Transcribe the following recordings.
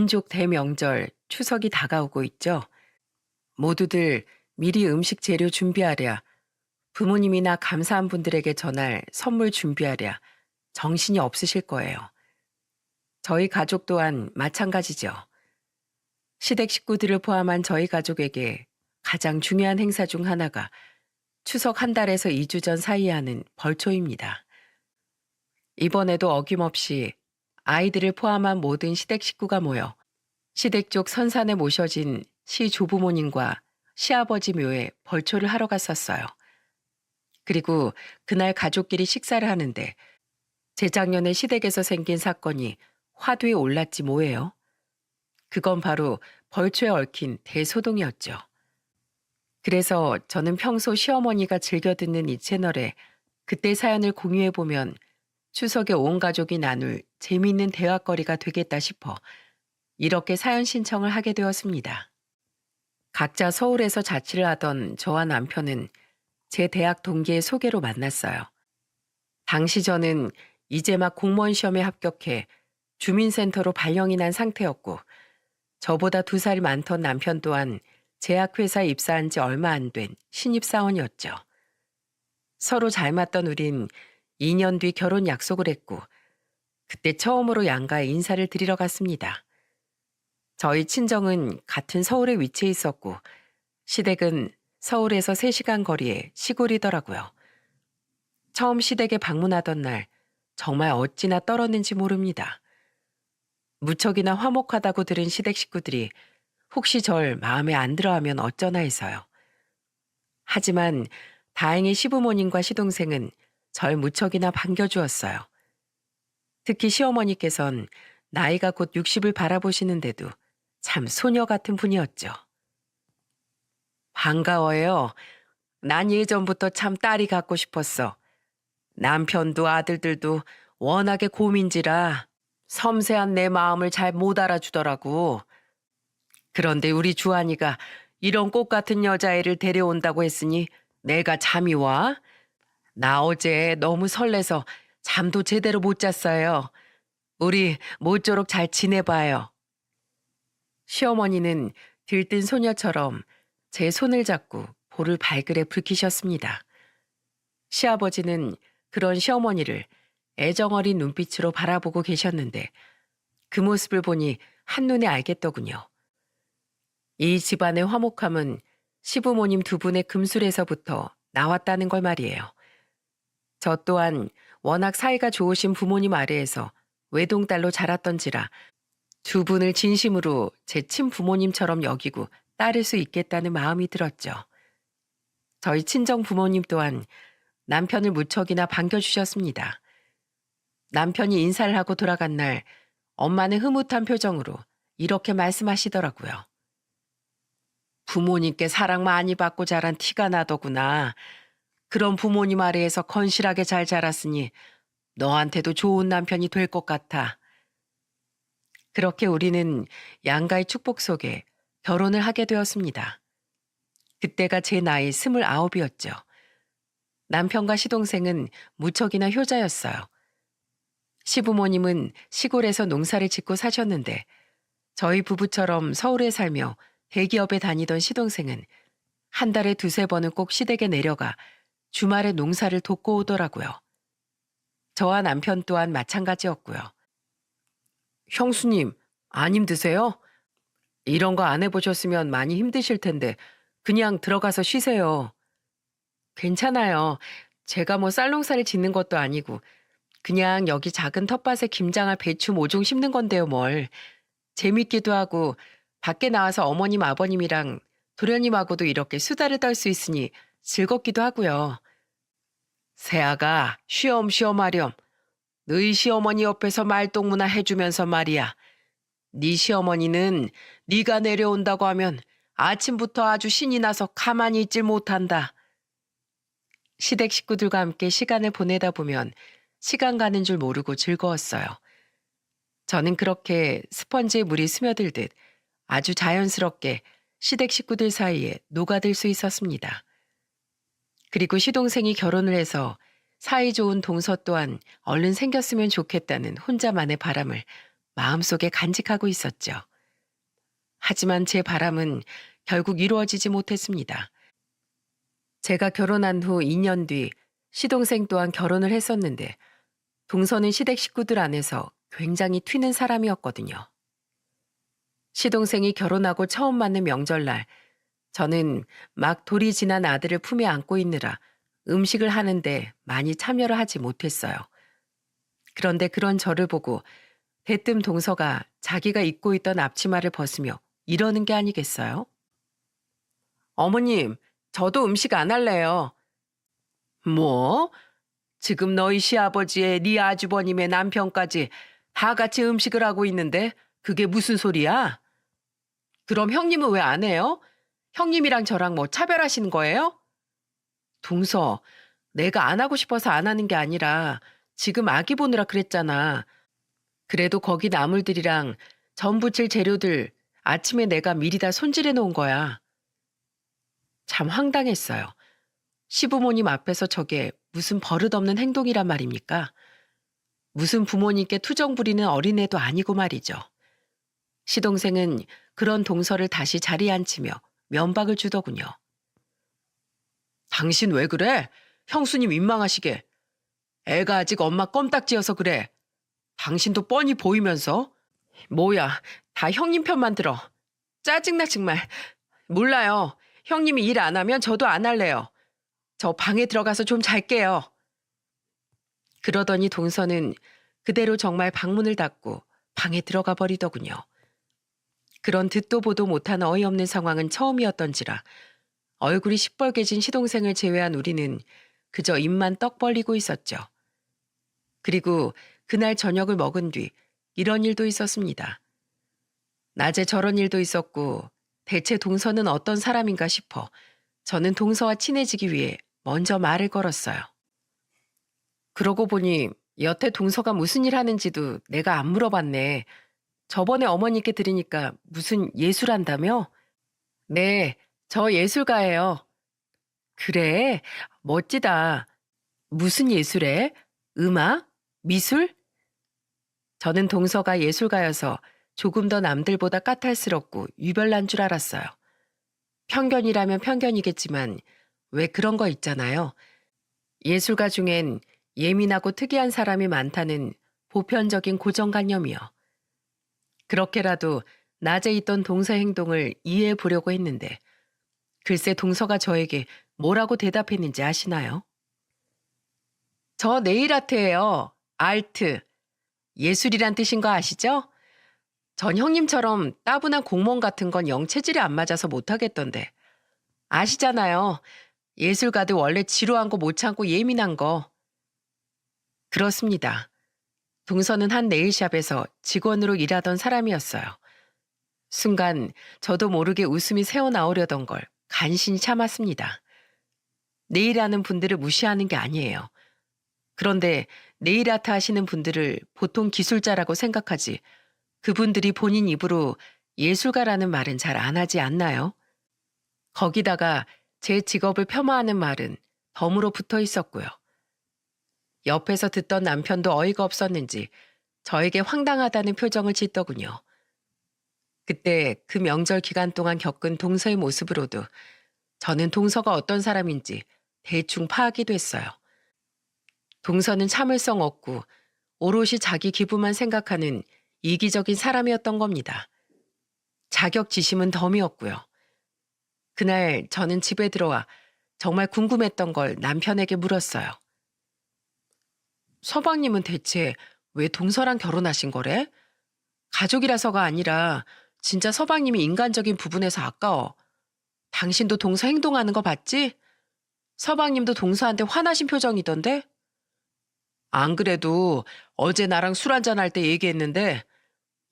민족 대명절 추석이 다가오고 있죠. 모두들 미리 음식 재료 준비하랴, 부모님이나 감사한 분들에게 전할 선물 준비하랴, 정신이 없으실 거예요. 저희 가족 또한 마찬가지죠. 시댁 식구들을 포함한 저희 가족에게 가장 중요한 행사 중 하나가 추석 한 달에서 2주 전 사이에 하는 벌초입니다. 이번에도 어김없이 아이들을 포함한 모든 시댁 식구가 모여 시댁 쪽 선산에 모셔진 시 조부모님과 시아버지 묘에 벌초를 하러 갔었어요. 그리고 그날 가족끼리 식사를 하는데 재작년에 시댁에서 생긴 사건이 화두에 올랐지 뭐예요. 그건 바로 벌초에 얽힌 대소동이었죠. 그래서 저는 평소 시어머니가 즐겨 듣는 이 채널에 그때 사연을 공유해보면 추석에 온 가족이 나눌 재미있는 대화거리가 되겠다 싶어 이렇게 사연 신청을 하게 되었습니다. 각자 서울에서 자취를 하던 저와 남편은 제 대학 동기의 소개로 만났어요. 당시 저는 이제 막 공무원 시험에 합격해 주민센터로 발령이 난 상태였고 저보다 2살 많던 남편 또한 제약회사에 입사한 지 얼마 안 된 신입사원이었죠. 서로 잘 맞던 우린 2년 뒤 결혼 약속을 했고 그때 처음으로 양가에 인사를 드리러 갔습니다. 저희 친정은 같은 서울에 위치해 있었고 시댁은 서울에서 3시간 거리의 시골이더라고요. 처음 시댁에 방문하던 날 정말 어찌나 떨었는지 모릅니다. 무척이나 화목하다고 들은 시댁 식구들이 혹시 절 마음에 안 들어하면 어쩌나 해서요. 하지만 다행히 시부모님과 시동생은 절 무척이나 반겨주었어요. 특히 시어머니께선 나이가 곧 60을 바라보시는데도 참 소녀 같은 분이었죠. 반가워요. 난 예전부터 참 딸이 갖고 싶었어. 남편도 아들들도 워낙에 곰인지라 섬세한 내 마음을 잘 못 알아주더라고. 그런데 우리 주한이가 이런 꽃 같은 여자애를 데려온다고 했으니 내가 잠이 와? 나 어제 너무 설레서 잠도 제대로 못 잤어요. 우리 모쪼록 잘 지내봐요. 시어머니는 들뜬 소녀처럼 제 손을 잡고 볼을 발그레 붉히셨습니다. 시아버지는 그런 시어머니를 애정어린 눈빛으로 바라보고 계셨는데 그 모습을 보니 한눈에 알겠더군요. 이 집안의 화목함은 시부모님 2분의 금술에서부터 나왔다는 걸 말이에요. 저 또한 워낙 사이가 좋으신 부모님 아래에서 외동딸로 자랐던지라 2분을 진심으로 제 친부모님처럼 여기고 따를 수 있겠다는 마음이 들었죠. 저희 친정 부모님 또한 남편을 무척이나 반겨주셨습니다. 남편이 인사를 하고 돌아간 날 엄마는 흐뭇한 표정으로 이렇게 말씀하시더라고요. 부모님께 사랑 많이 받고 자란 티가 나더구나. 그런 부모님 아래에서 건실하게 잘 자랐으니 너한테도 좋은 남편이 될 것 같아. 그렇게 우리는 양가의 축복 속에 결혼을 하게 되었습니다. 그때가 제 나이 29이었죠. 남편과 시동생은 무척이나 효자였어요. 시부모님은 시골에서 농사를 짓고 사셨는데 저희 부부처럼 서울에 살며 대기업에 다니던 시동생은 한 달에 2~3번은 꼭 시댁에 내려가 주말에 농사를 돕고 오더라고요. 저와 남편 또한 마찬가지였고요. 형수님, 안 힘드세요? 이런 거 안 해보셨으면 많이 힘드실 텐데 그냥 들어가서 쉬세요. 괜찮아요. 제가 뭐 쌀농사를 짓는 것도 아니고 그냥 여기 작은 텃밭에 김장할 배추 모종 심는 건데요 뭘. 재밌기도 하고 밖에 나와서 어머님 아버님이랑 도련님하고도 이렇게 수다를 떨 수 있으니 즐겁기도 하고요. 새아가 쉬엄쉬엄 하렴. 너희 시어머니 옆에서 말동무나 해주면서 말이야. 네 시어머니는 네가 내려온다고 하면 아침부터 아주 신이 나서 가만히 있질 못한다. 시댁 식구들과 함께 시간을 보내다 보면 시간 가는 줄 모르고 즐거웠어요. 저는 그렇게 스펀지에 물이 스며들듯 아주 자연스럽게 시댁 식구들 사이에 녹아들 수 있었습니다. 그리고 시동생이 결혼을 해서 사이 좋은 동서 또한 얼른 생겼으면 좋겠다는 혼자만의 바람을 마음속에 간직하고 있었죠. 하지만 제 바람은 결국 이루어지지 못했습니다. 제가 결혼한 후 2년 뒤 시동생 또한 결혼을 했었는데 동서는 시댁 식구들 안에서 굉장히 튀는 사람이었거든요. 시동생이 결혼하고 처음 맞는 명절날 저는 막 돌이 지난 아들을 품에 안고 있느라 음식을 하는데 많이 참여를 하지 못했어요. 그런데 그런 저를 보고 대뜸 동서가 자기가 입고 있던 앞치마를 벗으며 이러는 게 아니겠어요? 어머님, 저도 음식 안 할래요. 뭐? 지금 너희 시아버지의 네 아주버님의 남편까지 다 같이 음식을 하고 있는데 그게 무슨 소리야? 그럼 형님은 왜 안 해요? 형님이랑 저랑 뭐 차별하시는 거예요? 동서, 내가 안 하고 싶어서 안 하는 게 아니라 지금 아기 보느라 그랬잖아. 그래도 거기 나물들이랑 전 부칠 재료들 아침에 내가 미리 다 손질해 놓은 거야. 참 황당했어요. 시부모님 앞에서 저게 무슨 버릇없는 행동이란 말입니까? 무슨 부모님께 투정 부리는 어린애도 아니고 말이죠. 시동생은 그런 동서를 다시 자리에 앉히며 면박을 주더군요. 당신 왜 그래? 형수님 민망하시게. 애가 아직 엄마 껌딱지여서 그래. 당신도 뻔히 보이면서. 뭐야, 다 형님 편만 들어. 짜증나 정말. 몰라요. 형님이 일 안 하면 저도 안 할래요. 저 방에 들어가서 좀 잘게요. 그러더니 동서는 그대로 정말 방문을 닫고 방에 들어가 버리더군요. 그런 듣도 보도 못한 어이없는 상황은 처음이었던지라 얼굴이 시뻘개진 시동생을 제외한 우리는 그저 입만 떡 벌리고 있었죠. 그리고 그날 저녁을 먹은 뒤 이런 일도 있었습니다. 낮에 저런 일도 있었고 대체 동서는 어떤 사람인가 싶어 저는 동서와 친해지기 위해 먼저 말을 걸었어요. 그러고 보니 여태 동서가 무슨 일 하는지도 내가 안 물어봤네. 저번에 어머니께 들으니까 무슨 예술한다며? 네, 저 예술가예요. 그래, 멋지다. 무슨 예술해? 음악? 미술? 저는 동서가 예술가여서 조금 더 남들보다 까탈스럽고 유별난 줄 알았어요. 편견이라면 편견이겠지만 왜 그런 거 있잖아요. 예술가 중엔 예민하고 특이한 사람이 많다는 보편적인 고정관념이요. 그렇게라도 낮에 있던 동서 행동을 이해해 보려고 했는데 글쎄 동서가 저에게 뭐라고 대답했는지 아시나요? 저 네일 아트예요. 아트. 예술이란 뜻인 거 아시죠? 전 형님처럼 따분한 공무원 같은 건 영 체질이 안 맞아서 못하겠던데. 아시잖아요. 예술가들 원래 지루한 거 못 참고 예민한 거. 그렇습니다. 동서는 한 네일샵에서 직원으로 일하던 사람이었어요. 순간 저도 모르게 웃음이 새어나오려던 걸 간신히 참았습니다. 네일하는 분들을 무시하는 게 아니에요. 그런데 네일 아트 하시는 분들을 보통 기술자라고 생각하지 그분들이 본인 입으로 예술가라는 말은 잘 안 하지 않나요? 거기다가 제 직업을 폄하하는 말은 덤으로 붙어 있었고요. 옆에서 듣던 남편도 어이가 없었는지 저에게 황당하다는 표정을 짓더군요. 그때 그 명절 기간 동안 겪은 동서의 모습으로도 저는 동서가 어떤 사람인지 대충 파악이 됐어요. 동서는 참을성 없고 오롯이 자기 기분만 생각하는 이기적인 사람이었던 겁니다. 자격지심은 덤이었고요. 그날 저는 집에 들어와 정말 궁금했던 걸 남편에게 물었어요. 서방님은 대체 왜 동서랑 결혼하신 거래? 가족이라서가 아니라 진짜 서방님이 인간적인 부분에서 아까워. 당신도 동서 행동하는 거 봤지? 서방님도 동서한테 화나신 표정이던데? 안 그래도 어제 나랑 술 한잔 할 때 얘기했는데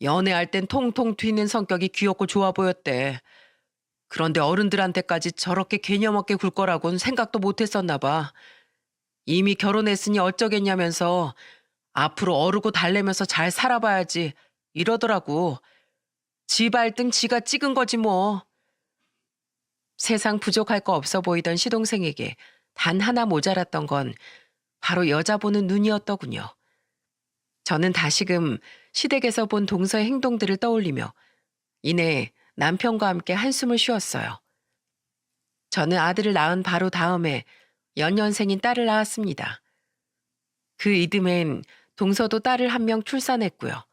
연애할 땐 통통 튀는 성격이 귀엽고 좋아 보였대. 그런데 어른들한테까지 저렇게 개념 없게 굴 거라고는 생각도 못 했었나 봐. 이미 결혼했으니 어쩌겠냐면서 앞으로 어르고 달래면서 잘 살아봐야지 이러더라고. 지 발등 지가 찍은 거지 뭐. 세상 부족할 거 없어 보이던 시동생에게 단 하나 모자랐던 건 바로 여자 보는 눈이었더군요. 저는 다시금 시댁에서 본 동서의 행동들을 떠올리며 이내 남편과 함께 한숨을 쉬었어요. 저는 아들을 낳은 바로 다음에 연년생인 딸을 낳았습니다. 그 이듬해엔 동서도 딸을 한 명 출산했고요.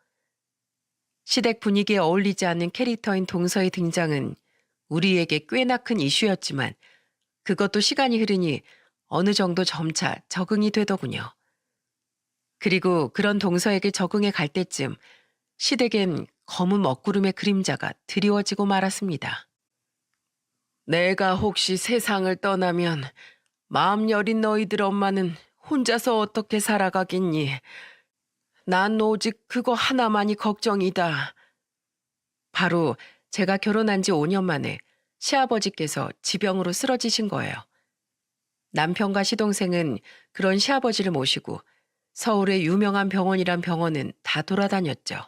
시댁 분위기에 어울리지 않는 캐릭터인 동서의 등장은 우리에게 꽤나 큰 이슈였지만 그것도 시간이 흐르니 어느 정도 점차 적응이 되더군요. 그리고 그런 동서에게 적응해 갈 때쯤 시댁엔 검은 먹구름의 그림자가 드리워지고 말았습니다. 내가 혹시 세상을 떠나면 마음 여린 너희들 엄마는 혼자서 어떻게 살아가겠니? 난 오직 그거 하나만이 걱정이다. 바로 제가 결혼한 지 5년 만에 시아버지께서 지병으로 쓰러지신 거예요. 남편과 시동생은 그런 시아버지를 모시고 서울의 유명한 병원이란 병원은 다 돌아다녔죠.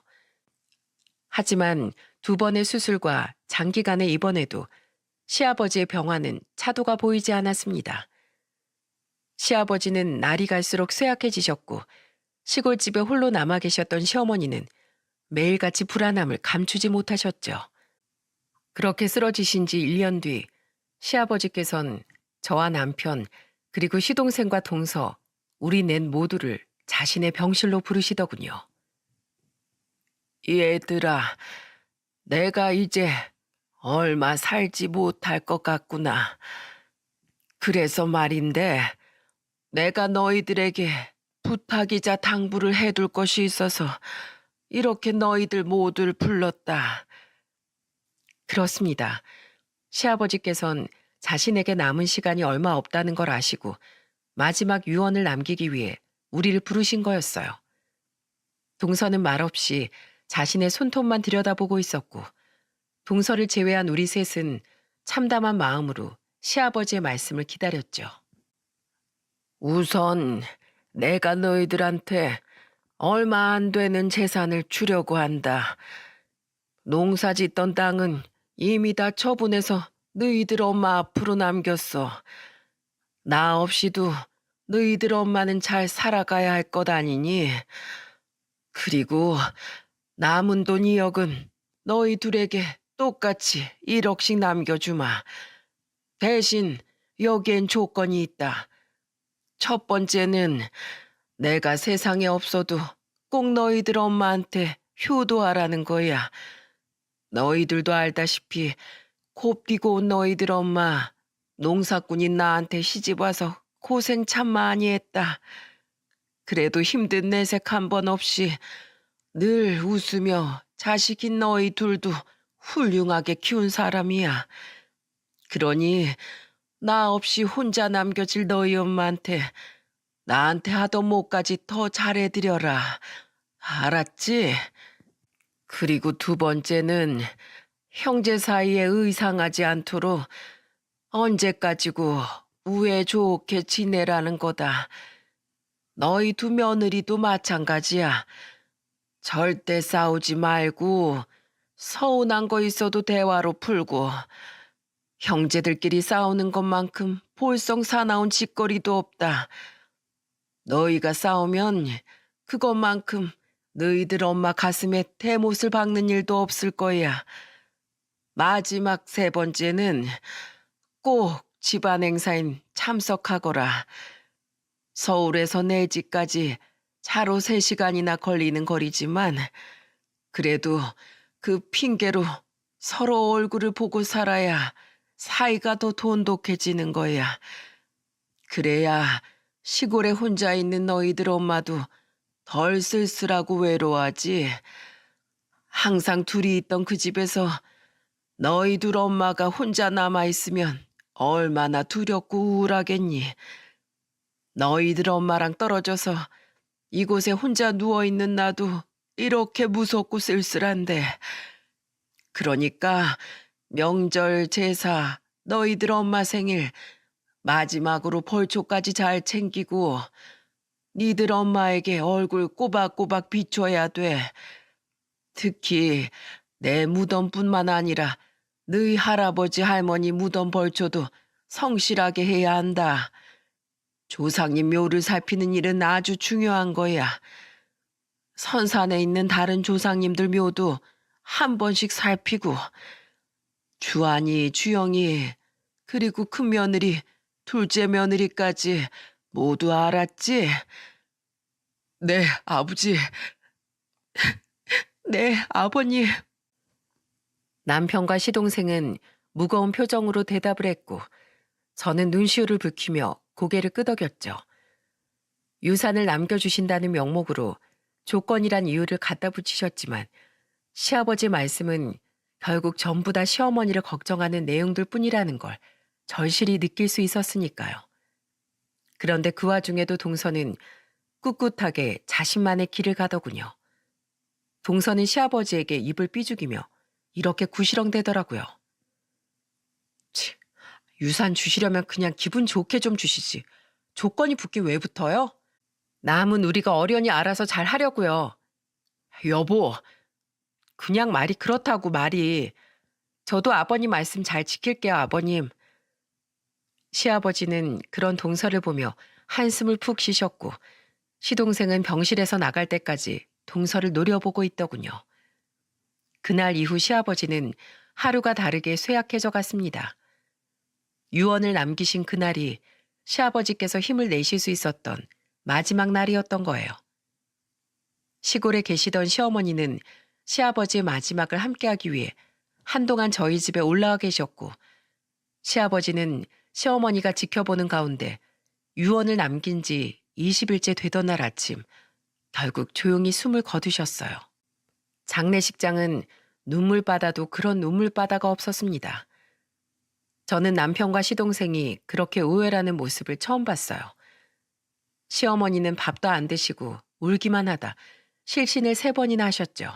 하지만 2번의 수술과 장기간의 입원에도 시아버지의 병화는 차도가 보이지 않았습니다. 시아버지는 날이 갈수록 쇠약해지셨고 시골집에 홀로 남아 계셨던 시어머니는 매일같이 불안함을 감추지 못하셨죠. 그렇게 쓰러지신 지 1년 뒤 시아버지께선 저와 남편 그리고 시동생과 동서 우리 넷 모두를 자신의 병실로 부르시더군요. 얘들아, 내가 이제 얼마 살지 못할 것 같구나. 그래서 말인데 내가 너희들에게 부탁이자 당부를 해둘 것이 있어서 이렇게 너희들 모두를 불렀다. 그렇습니다. 시아버지께선 자신에게 남은 시간이 얼마 없다는 걸 아시고 마지막 유언을 남기기 위해 우리를 부르신 거였어요. 동서는 말없이 자신의 손톱만 들여다보고 있었고 동서를 제외한 우리 셋은 참담한 마음으로 시아버지의 말씀을 기다렸죠. 우선 내가 너희들한테 얼마 안 되는 재산을 주려고 한다. 농사 짓던 땅은 이미 다 처분해서 너희들 엄마 앞으로 남겼어. 나 없이도 너희들 엄마는 잘 살아가야 할 것 아니니? 그리고 남은 돈 2억은 너희 둘에게 똑같이 1억씩 남겨주마. 대신 여기엔 조건이 있다. 첫 번째는 내가 세상에 없어도 꼭 너희들 엄마한테 효도하라는 거야. 너희들도 알다시피 곱디고 온 너희들 엄마 농사꾼인 나한테 시집와서 고생 참 많이 했다. 그래도 힘든 내색 한 번 없이 늘 웃으며 자식인 너희 둘도 훌륭하게 키운 사람이야. 그러니 나 없이 혼자 남겨질 너희 엄마한테 나한테 하던 못까지 더 잘해드려라. 알았지? 그리고 2번째는 형제 사이에 의상하지 않도록 언제까지고 우애 좋게 지내라는 거다. 너희 2 며느리도 마찬가지야. 절대 싸우지 말고 서운한 거 있어도 대화로 풀고 형제들끼리 싸우는 것만큼 볼썽 사나운 짓거리도 없다. 너희가 싸우면 그것만큼 너희들 엄마 가슴에 대못을 박는 일도 없을 거야. 마지막 3번째는 꼭 집안 행사인 참석하거라. 서울에서 내 집까지 차로 3시간이나 걸리는 거리지만 그래도 그 핑계로 서로 얼굴을 보고 살아야 사이가 더 돈독해지는 거야. 그래야 시골에 혼자 있는 너희들 엄마도 덜 쓸쓸하고 외로워하지. 항상 둘이 있던 그 집에서 너희 둘 엄마가 혼자 남아있으면 얼마나 두렵고 우울하겠니. 너희들 엄마랑 떨어져서 이곳에 혼자 누워있는 나도 이렇게 무섭고 쓸쓸한데. 그러니까 명절, 제사, 너희들 엄마 생일, 마지막으로 벌초까지 잘 챙기고 니들 엄마에게 얼굴 꼬박꼬박 비춰야 돼. 특히 내 무덤뿐만 아니라 너희 할아버지 할머니 무덤 벌초도 성실하게 해야 한다. 조상님 묘를 살피는 일은 아주 중요한 거야. 선산에 있는 다른 조상님들 묘도 한 번씩 살피고 주한이, 주영이, 그리고 큰 며느리, 둘째 며느리까지 모두 알았지? 네, 아버지. 네, 아버님. 남편과 시동생은 무거운 표정으로 대답을 했고 저는 눈시울을 붉히며 고개를 끄덕였죠. 유산을 남겨주신다는 명목으로 조건이란 이유를 갖다 붙이셨지만 시아버지 말씀은 결국 전부 다 시어머니를 걱정하는 내용들 뿐이라는 걸 절실히 느낄 수 있었으니까요. 그런데 그 와중에도 동서는 꿋꿋하게 자신만의 길을 가더군요. 동서는 시아버지에게 입을 삐죽이며 이렇게 구시렁대더라고요. 치, 유산 주시려면 그냥 기분 좋게 좀 주시지. 조건이 붙긴 왜 붙어요? 남은 우리가 어련히 알아서 잘 하려고요. 여보, 그냥 말이 그렇다고 말이. 저도 아버님 말씀 잘 지킬게요, 아버님. 시아버지는 그런 동서를 보며 한숨을 푹 쉬셨고 시동생은 병실에서 나갈 때까지 동서를 노려보고 있더군요. 그날 이후 시아버지는 하루가 다르게 쇠약해져 갔습니다. 유언을 남기신 그날이 시아버지께서 힘을 내실 수 있었던 마지막 날이었던 거예요. 시골에 계시던 시어머니는 시아버지의 마지막을 함께하기 위해 한동안 저희 집에 올라와 계셨고 시아버지는 시어머니가 지켜보는 가운데 유언을 남긴 지 20일째 되던 날 아침 결국 조용히 숨을 거두셨어요. 장례식장은 눈물바다도 그런 눈물바다가 없었습니다. 저는 남편과 시동생이 그렇게 우열하는 모습을 처음 봤어요. 시어머니는 밥도 안 드시고 울기만 하다 실신을 3번이나 하셨죠.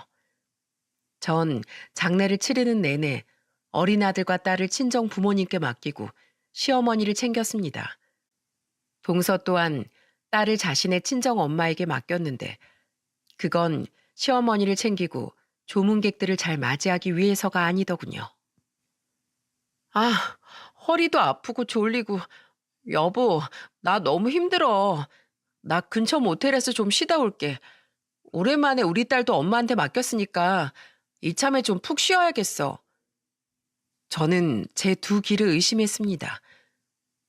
전 장례를 치르는 내내 어린 아들과 딸을 친정 부모님께 맡기고 시어머니를 챙겼습니다. 동서 또한 딸을 자신의 친정 엄마에게 맡겼는데 그건 시어머니를 챙기고 조문객들을 잘 맞이하기 위해서가 아니더군요. 아, 허리도 아프고 졸리고. 여보, 나 너무 힘들어. 나 근처 모텔에서 좀 쉬다 올게. 오랜만에 우리 딸도 엄마한테 맡겼으니까 이참에 좀 푹 쉬어야겠어. 저는 제 두 귀를 의심했습니다.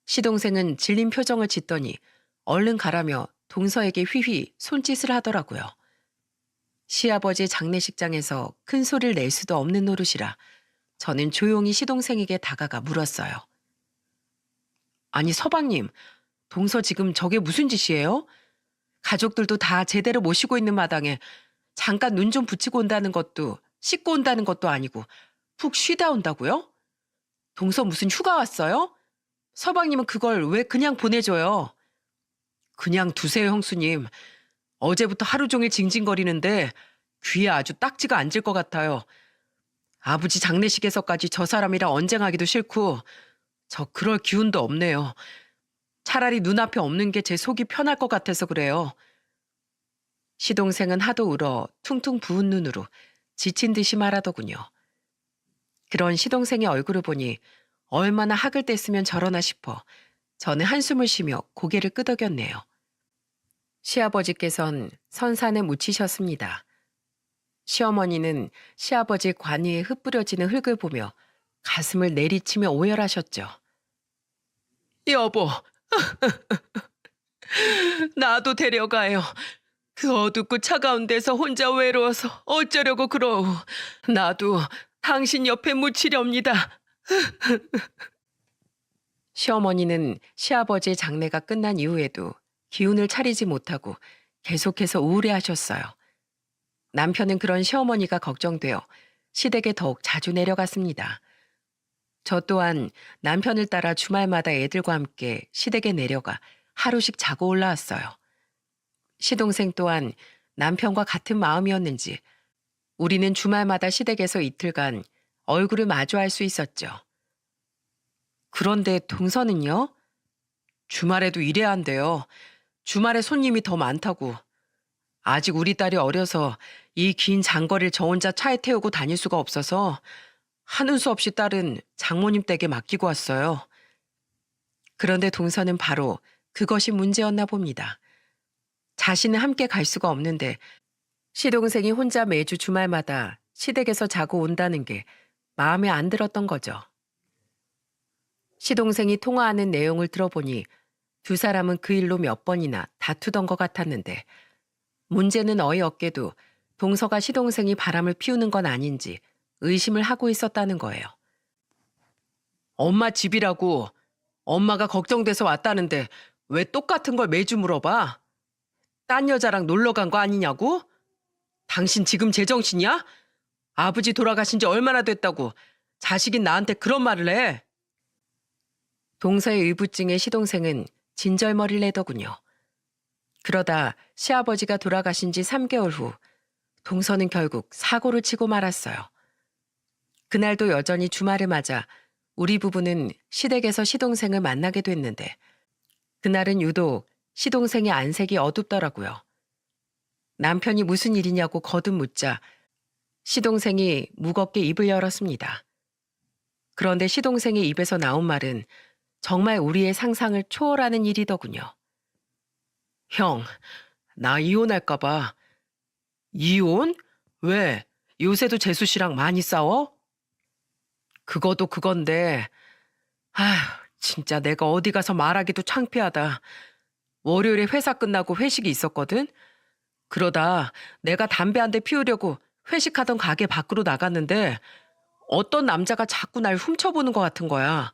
시동생은 질린 표정을 짓더니 얼른 가라며 동서에게 휘휘 손짓을 하더라고요. 시아버지 장례식장에서 큰 소리를 낼 수도 없는 노릇이라 저는 조용히 시동생에게 다가가 물었어요. 아니 서방님, 동서 지금 저게 무슨 짓이에요? 가족들도 다 제대로 모시고 있는 마당에 잠깐 눈 좀 붙이고 온다는 것도 씻고 온다는 것도 아니고 푹 쉬다 온다고요? 동서 무슨 휴가 왔어요? 서방님은 그걸 왜 그냥 보내줘요? 그냥 두세요 형수님. 어제부터 하루 종일 징징거리는데 귀에 아주 딱지가 앉을 것 같아요. 아버지 장례식에서까지 저 사람이랑 언쟁하기도 싫고 저 그럴 기운도 없네요. 차라리 눈앞에 없는 게 제 속이 편할 것 같아서 그래요. 시동생은 하도 울어 퉁퉁 부은 눈으로 지친 듯이 말하더군요. 그런 시동생의 얼굴을 보니 얼마나 학을 뗐으면 저러나 싶어 저는 한숨을 쉬며 고개를 끄덕였네요. 시아버지께선 선산에 묻히셨습니다. 시어머니는 시아버지 관이에 흩뿌려지는 흙을 보며 가슴을 내리치며 오열하셨죠. 여보, 나도 데려가요. 그 어둡고 차가운 데서 혼자 외로워서 어쩌려고 그러오. 나도 당신 옆에 묻히렵니다. 시어머니는 시아버지의 장례가 끝난 이후에도 기운을 차리지 못하고 계속해서 우울해하셨어요. 남편은 그런 시어머니가 걱정되어 시댁에 더욱 자주 내려갔습니다. 저 또한 남편을 따라 주말마다 애들과 함께 시댁에 내려가 하루씩 자고 올라왔어요. 시동생 또한 남편과 같은 마음이었는지 우리는 주말마다 시댁에서 이틀간 얼굴을 마주할 수 있었죠. 그런데 동서는요? 주말에도 일해야 한대요. 주말에 손님이 더 많다고. 아직 우리 딸이 어려서 이 긴 장거리를 저 혼자 차에 태우고 다닐 수가 없어서 하는 수 없이 딸은 장모님 댁에 맡기고 왔어요. 그런데 동서는 바로 그것이 문제였나 봅니다. 자신은 함께 갈 수가 없는데 시동생이 혼자 매주 주말마다 시댁에서 자고 온다는 게 마음에 안 들었던 거죠. 시동생이 통화하는 내용을 들어보니 두 사람은 그 일로 몇 번이나 다투던 것 같았는데 문제는 어이없게도 동서가 시동생이 바람을 피우는 건 아닌지 의심을 하고 있었다는 거예요. 엄마 집이라고 엄마가 걱정돼서 왔다는데 왜 똑같은 걸 매주 물어봐? 딴 여자랑 놀러 간 거 아니냐고? 당신 지금 제정신이야? 아버지 돌아가신 지 얼마나 됐다고 자식인 나한테 그런 말을 해? 동서의 의부증에 시동생은 진절머리를 내더군요. 그러다 시아버지가 돌아가신 지 3개월 후 동서는 결국 사고를 치고 말았어요. 그날도 여전히 주말을 맞아 우리 부부는 시댁에서 시동생을 만나게 됐는데 그날은 유독 시동생의 안색이 어둡더라고요. 남편이 무슨 일이냐고 거듭 묻자 시동생이 무겁게 입을 열었습니다. 그런데 시동생의 입에서 나온 말은 정말 우리의 상상을 초월하는 일이더군요. 형, 나 이혼할까 봐. 이혼? 왜? 요새도 재수 씨랑 많이 싸워? 그거도 그건데, 아휴, 진짜 내가 어디 가서 말하기도 창피하다. 월요일에 회사 끝나고 회식이 있었거든? 그러다 내가 담배 한 대 피우려고 회식하던 가게 밖으로 나갔는데 어떤 남자가 자꾸 날 훔쳐보는 것 같은 거야.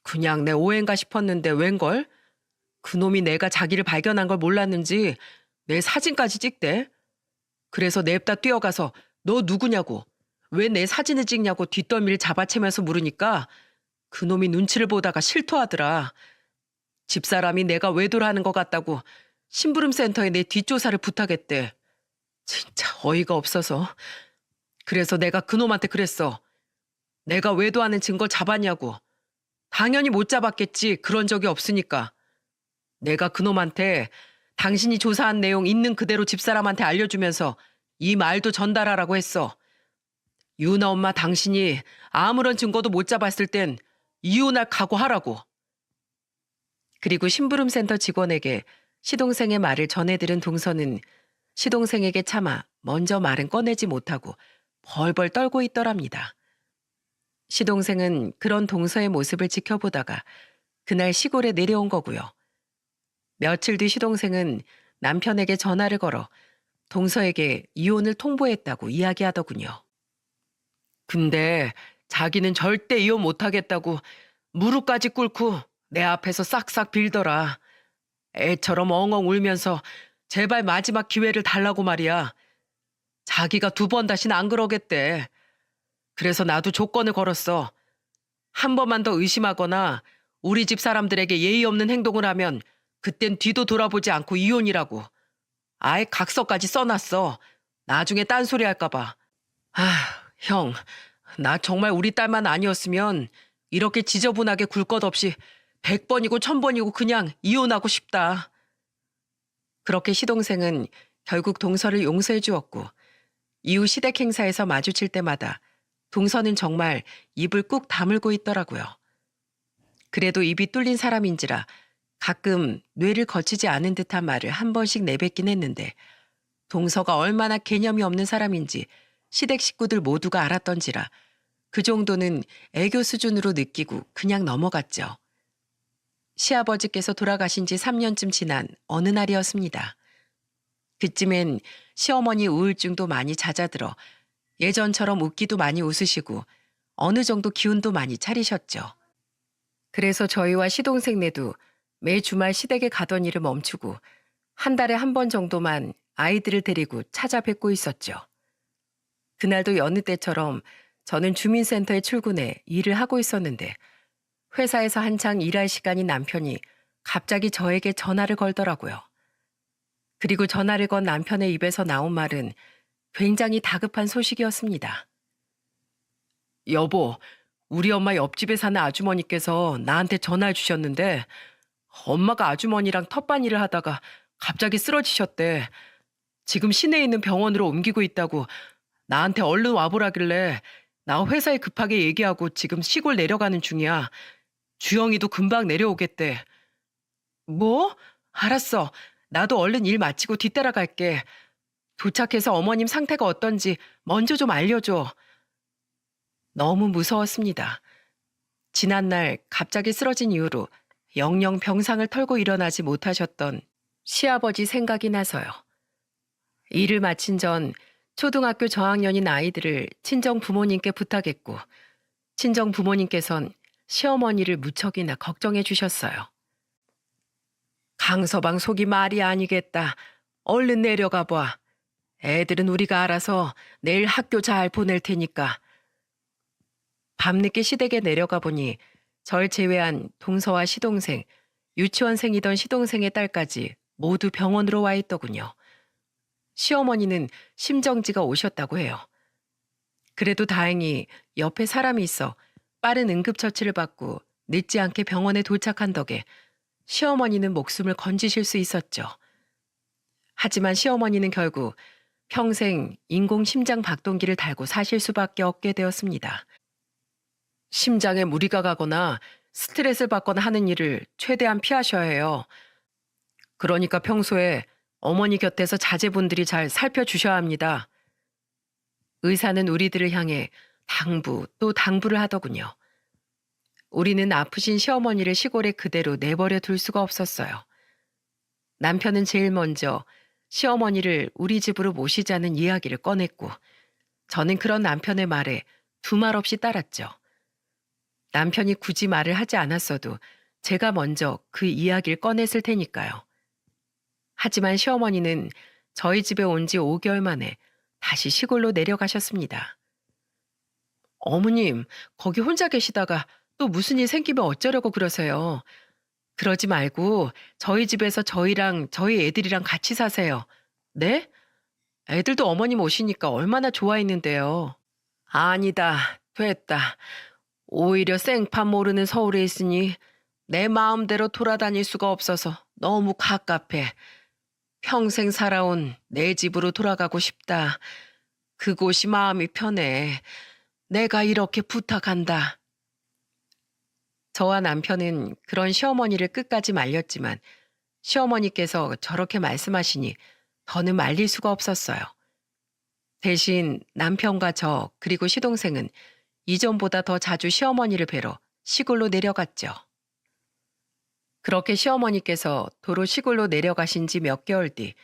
그냥 내 오해인가 싶었는데 웬걸? 그놈이 내가 자기를 발견한 걸 몰랐는지 내 사진까지 찍대. 그래서 냅다 뛰어가서 너 누구냐고, 왜 내 사진을 찍냐고 뒷덜미를 잡아채면서 물으니까 그놈이 눈치를 보다가 실토하더라. 집사람이 내가 외도를 것 같다고 심부름센터에 내 뒷조사를 부탁했대. 진짜 어이가 없어서. 그래서 내가 그놈한테 그랬어. 내가 외도하는 증거 잡았냐고. 당연히 못 잡았겠지. 그런 적이 없으니까. 내가 그놈한테 당신이 조사한 내용 있는 그대로 집사람한테 알려주면서 이 말도 전달하라고 했어. 유나 엄마 당신이 아무런 증거도 못 잡았을 땐 이혼할 각오하라고. 그리고 심부름센터 직원에게 시동생의 말을 전해들은 동서는 시동생에게 차마 먼저 말은 꺼내지 못하고 벌벌 떨고 있더랍니다. 시동생은 그런 동서의 모습을 지켜보다가 그날 시골에 내려온 거고요. 며칠 뒤 시동생은 남편에게 전화를 걸어 동서에게 이혼을 통보했다고 이야기하더군요. 근데 자기는 절대 이혼 못하겠다고 무릎까지 꿇고 내 앞에서 싹싹 빌더라. 애처럼 엉엉 울면서 제발 마지막 기회를 달라고 말이야. 자기가 2번 다시는 안 그러겠대. 그래서 나도 조건을 걸었어. 한 번만 더 의심하거나 우리 집 사람들에게 예의 없는 행동을 하면 그땐 뒤도 돌아보지 않고 이혼이라고. 아예 각서까지 써놨어. 나중에 딴소리 할까 봐. 형, 나 정말 우리 딸만 아니었으면 이렇게 지저분하게 굴 것 없이 100번이고 1000번이고 그냥 이혼하고 싶다. 그렇게 시동생은 결국 동서를 용서해 주었고 이후 시댁 행사에서 마주칠 때마다 동서는 정말 입을 꾹 다물고 있더라고요. 그래도 입이 뚫린 사람인지라 가끔 뇌를 거치지 않은 듯한 말을 한 번씩 내뱉긴 했는데 동서가 얼마나 개념이 없는 사람인지 시댁 식구들 모두가 알았던지라 그 정도는 애교 수준으로 느끼고 그냥 넘어갔죠. 시아버지께서 돌아가신 지 3년쯤 지난 어느 날이었습니다. 그쯤엔 시어머니 우울증도 많이 잦아들어 예전처럼 웃기도 많이 웃으시고 어느 정도 기운도 많이 차리셨죠. 그래서 저희와 시동생네도 매 주말 시댁에 가던 일을 멈추고 한 달에 한 번 정도만 아이들을 데리고 찾아뵙고 있었죠. 그날도 여느 때처럼 저는 주민센터에 출근해 일을 하고 있었는데 회사에서 한창 일할 시간인 남편이 갑자기 저에게 전화를 걸더라고요. 그리고 전화를 건 남편의 입에서 나온 말은 굉장히 다급한 소식이었습니다. 여보, 우리 엄마 옆집에 사는 아주머니께서 나한테 전화해 주셨는데 엄마가 아주머니랑 텃밭일을 하다가 갑자기 쓰러지셨대. 지금 시내에 있는 병원으로 옮기고 있다고 나한테 얼른 와보라길래 나 회사에 급하게 얘기하고 지금 시골 내려가는 중이야. 주영이도 금방 내려오겠대. 뭐? 알았어. 나도 얼른 일 마치고 뒤따라 갈게. 도착해서 어머님 상태가 어떤지 먼저 좀 알려줘. 너무 무서웠습니다. 지난날 갑자기 쓰러진 이후로 영영 병상을 털고 일어나지 못하셨던 시아버지 생각이 나서요. 일을 마친 전 초등학교 저학년인 아이들을 친정 부모님께 부탁했고 친정 부모님께선 시어머니를 무척이나 걱정해 주셨어요. 강서방 속이 말이 아니겠다. 얼른 내려가 봐. 애들은 우리가 알아서 내일 학교 잘 보낼 테니까. 밤늦게 시댁에 내려가 보니 절 제외한 동서와 시동생, 유치원생이던 시동생의 딸까지 모두 병원으로 와 있더군요. 시어머니는 심정지가 오셨다고 해요. 그래도 다행히 옆에 사람이 있어 빠른 응급처치를 받고 늦지 않게 병원에 도착한 덕에 시어머니는 목숨을 건지실 수 있었죠. 하지만 시어머니는 결국 평생 인공심장 박동기를 달고 사실 수밖에 없게 되었습니다. 심장에 무리가 가거나 스트레스를 받거나 하는 일을 최대한 피하셔야 해요. 그러니까 평소에 어머니 곁에서 자제분들이 잘 살펴주셔야 합니다. 의사는 우리들을 향해 당부 또 당부를 하더군요. 우리는 아프신 시어머니를 시골에 그대로 내버려 둘 수가 없었어요. 남편은 제일 먼저 시어머니를 우리 집으로 모시자는 이야기를 꺼냈고 저는 그런 남편의 말에 두 말 없이 따랐죠. 남편이 굳이 말을 하지 않았어도 제가 먼저 그 이야기를 꺼냈을 테니까요. 하지만 시어머니는 저희 집에 온 지 5개월 만에 다시 시골로 내려가셨습니다. 어머님, 거기 혼자 계시다가 또 무슨 일 생기면 어쩌려고 그러세요? 그러지 말고 저희 집에서 저희랑 저희 애들이랑 같이 사세요. 네? 애들도 어머님 오시니까 얼마나 좋아했는데요. 아니다, 됐다. 오히려 생판 모르는 서울에 있으니 내 마음대로 돌아다닐 수가 없어서 너무 갑갑해. 평생 살아온 내 집으로 돌아가고 싶다. 그곳이 마음이 편해. 내가 이렇게 부탁한다. 저와 남편은 그런 시어머니를 끝까지 말렸지만 시어머니께서 저렇게 말씀하시니 더는 말릴 수가 없었어요. 대신 남편과 저 그리고 시동생은 이전보다 더 자주 시어머니를 뵈러 시골로 내려갔죠. 그렇게 시어머니께서 도로 시골로 내려가신 지 몇 개월 뒤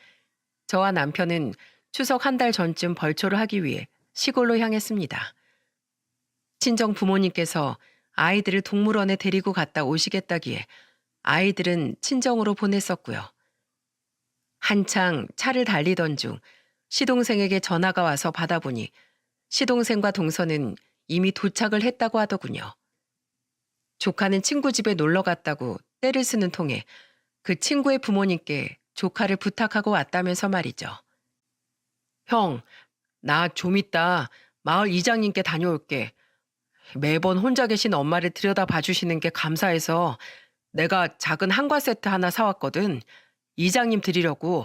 저와 남편은 추석 한 달 전쯤 벌초를 하기 위해 시골로 향했습니다. 친정 부모님께서 아이들을 동물원에 데리고 갔다 오시겠다기에 아이들은 친정으로 보냈었고요. 한창 차를 달리던 중 시동생에게 전화가 와서 받아보니 시동생과 동서는 이미 도착을 했다고 하더군요. 조카는 친구 집에 놀러 갔다고 때를 쓰는 통에 그 친구의 부모님께 조카를 부탁하고 왔다면서 말이죠. 형, 나 좀 이따 마을 이장님께 다녀올게. 매번 혼자 계신 엄마를 들여다봐 주시는 게 감사해서 내가 작은 한과 세트 하나 사왔거든. 이장님 드리려고.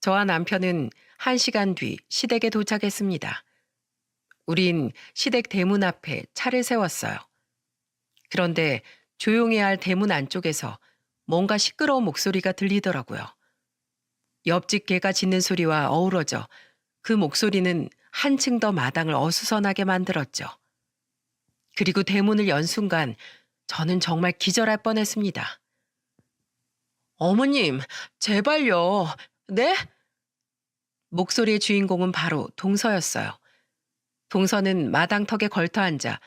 저와 남편은 1시간 뒤 시댁에 도착했습니다. 우린 시댁 대문 앞에 차를 세웠어요. 그런데 조용해야 할 대문 안쪽에서 뭔가 시끄러운 목소리가 들리더라고요. 옆집 개가 짖는 소리와 어우러져 그 목소리는 한층 더 마당을 어수선하게 만들었죠. 그리고 대문을 연 순간 저는 정말 기절할 뻔했습니다. 어머님, 제발요. 네? 목소리의 주인공은 바로 동서였어요. 동서는 마당턱에 걸터앉아